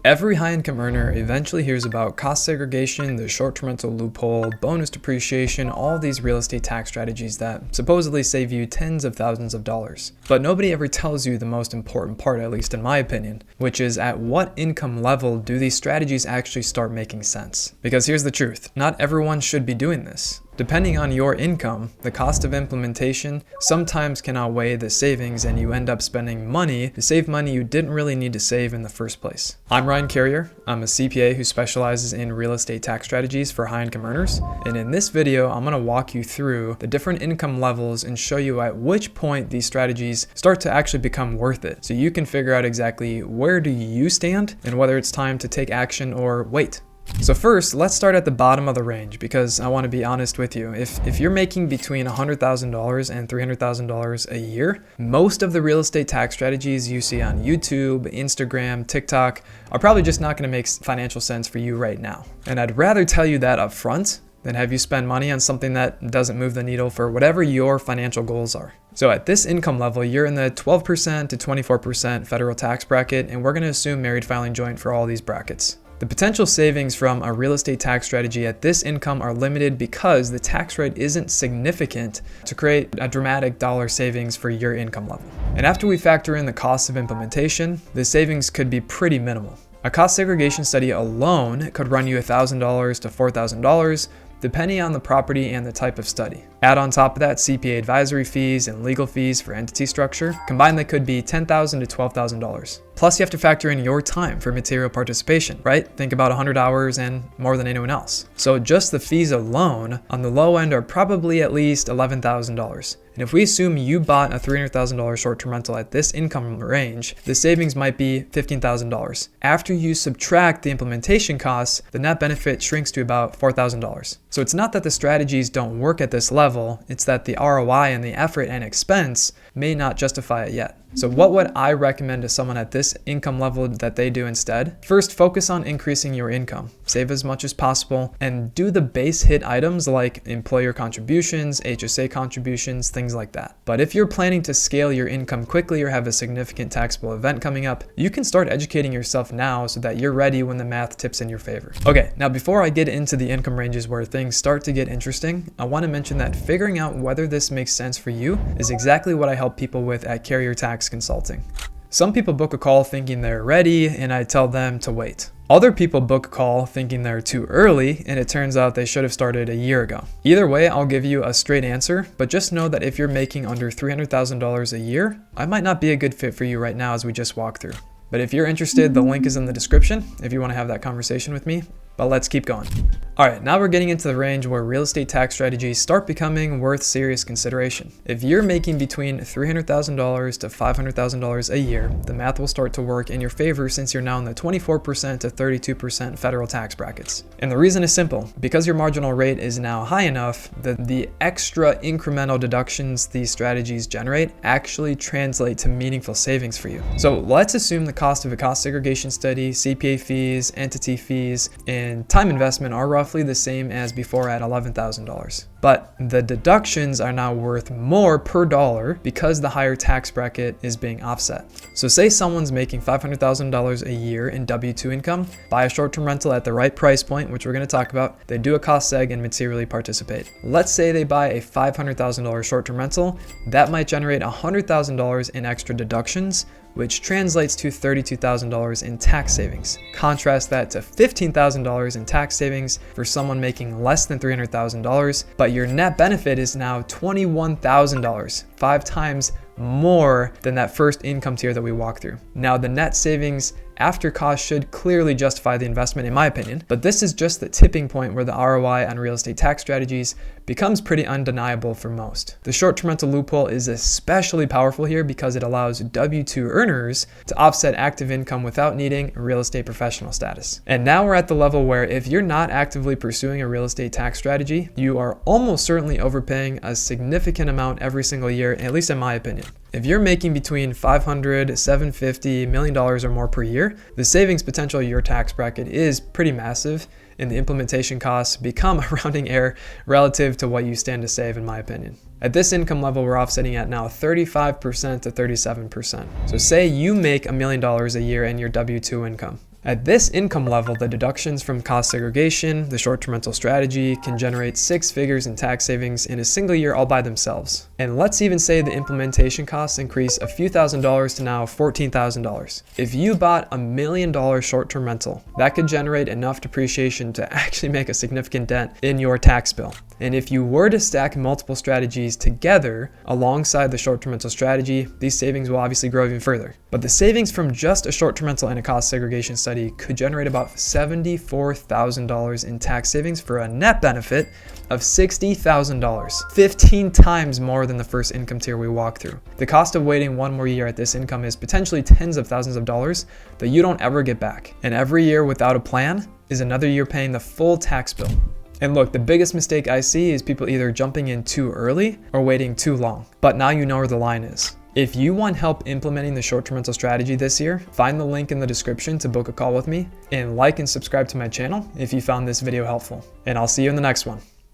Every high-income earner eventually hears about cost segregation, the short-term rental loophole, bonus depreciation, all these real estate tax strategies that supposedly save you tens of thousands of dollars. But nobody ever tells you the most important part, at least in my opinion, which is at what income level do these strategies actually start making sense? Because here's the truth, not everyone should be doing this. Depending on your income, the cost of implementation sometimes can outweigh the savings and you end up spending money to save money you didn't really need to save in the first place. I'm Ryan Carrier. I'm a CPA who specializes in real estate tax strategies for high-income earners. And in this video, I'm going to walk you through the different income levels and show you at which point these strategies start to actually become worth it. So you can figure out exactly where do you stand and whether it's time to take action or wait. So first, let's start at the bottom of the range because I want to be honest with you. If you're making between $100,000 and $300,000 a year, most of the real estate tax strategies you see on YouTube, Instagram, TikTok are probably just not going to make financial sense for you right now. And I'd rather tell you that up front than have you spend money on something that doesn't move the needle for whatever your financial goals are. So at this income level, you're in the 12% to 24% federal tax bracket, and we're going to assume married filing joint for all these brackets. The potential savings from a real estate tax strategy at this income are limited because the tax rate isn't significant to create a dramatic dollar savings for your income level. And after we factor in the cost of implementation, the savings could be pretty minimal. A cost segregation study alone could run you $1,000 to $4,000, depending on the property and the type of study. Add on top of that CPA advisory fees and legal fees for entity structure. Combined, that could be $10,000 to $12,000. Plus, you have to factor in your time for material participation, right? Think about 100 hours and more than anyone else. So just the fees alone on the low end are probably at least $11,000. And if we assume you bought a $300,000 short-term rental at this income range, the savings might be $15,000. After you subtract the implementation costs, the net benefit shrinks to about $4,000. So it's not that the strategies don't work at this level, it's that the ROI and the effort and expense may not justify it yet. So what would I recommend to someone at this income level that they do instead? First, focus on increasing your income. Save as much as possible and do the base hit items like employer contributions, HSA contributions, things like that. But if you're planning to scale your income quickly or have a significant taxable event coming up, you can start educating yourself now so that you're ready when the math tips in your favor. Okay, now before I get into the income ranges where things start to get interesting, I want to mention that figuring out whether this makes sense for you is exactly what I help people with at Carrier Tax Consulting. Some people book a call thinking they're ready and I tell them to wait. Other people book a call thinking they're too early and it turns out they should have started a year ago. Either way, I'll give you a straight answer, but just know that if you're making under $300,000 a year, I might not be a good fit for you right now as we just walked through. But if you're interested, the link is in the description if you want to have that conversation with me. But let's keep going. All right, now we're getting into the range where real estate tax strategies start becoming worth serious consideration. If you're making between $300,000 to $500,000 a year, the math will start to work in your favor since you're now in the 24% to 32% federal tax brackets. And the reason is simple. Because your marginal rate is now high enough, the extra incremental deductions these strategies generate actually translate to meaningful savings for you. So let's assume the cost of a cost segregation study, CPA fees, entity fees, and time investment are roughly the same as before at $11,000. But the deductions are now worth more per dollar because the higher tax bracket is being offset. So say someone's making $500,000 a year in W-2 income, buy a short-term rental at the right price point, which we're going to talk about, they do a cost seg and materially participate. Let's say they buy a $500,000 short-term rental, that might generate $100,000 in extra deductions, which translates to $32,000 in tax savings. Contrast that to $15,000 in tax savings for someone making less than $300,000, but your net benefit is now $21,000, 5 times more than that first income tier that we walked through. Now the net savings after cost should clearly justify the investment in my opinion, but this is just the tipping point where the ROI on real estate tax strategies becomes pretty undeniable for most. The short-term rental loophole is especially powerful here because it allows W-2 earners to offset active income without needing real estate professional status. And now we're at the level where if you're not actively pursuing a real estate tax strategy, you are almost certainly overpaying a significant amount every single year, at least in my opinion. If you're making between $500, $750, $1 million or more per year, the savings potential of your tax bracket is pretty massive, and the implementation costs become a rounding error relative to what you stand to save, in my opinion. At this income level, we're offsetting at now 35% to 37%. So say you make $1 million a year in your W-2 income. At this income level, the deductions from cost segregation, the short-term rental strategy, can generate 6 figures in tax savings in a single year all by themselves. And let's even say the implementation costs increase a few $1,000s to now $14,000. If you bought $1 million short-term rental, that could generate enough depreciation to actually make a significant dent in your tax bill. And if you were to stack multiple strategies together alongside the short-term rental strategy, these savings will obviously grow even further. But the savings from just a short-term rental and a cost segregation study could generate about $74,000 in tax savings for a net benefit of $60,000, 15 times more than the first income tier we walked through. The cost of waiting one more year at this income is potentially tens of thousands of dollars that you don't ever get back. And every year without a plan is another year paying the full tax bill. And look, the biggest mistake I see is people either jumping in too early or waiting too long. But now you know where the line is. If you want help implementing the short-term rental strategy this year, find the link in the description to book a call with me, and like and subscribe to my channel if you found this video helpful. And I'll see you in the next one.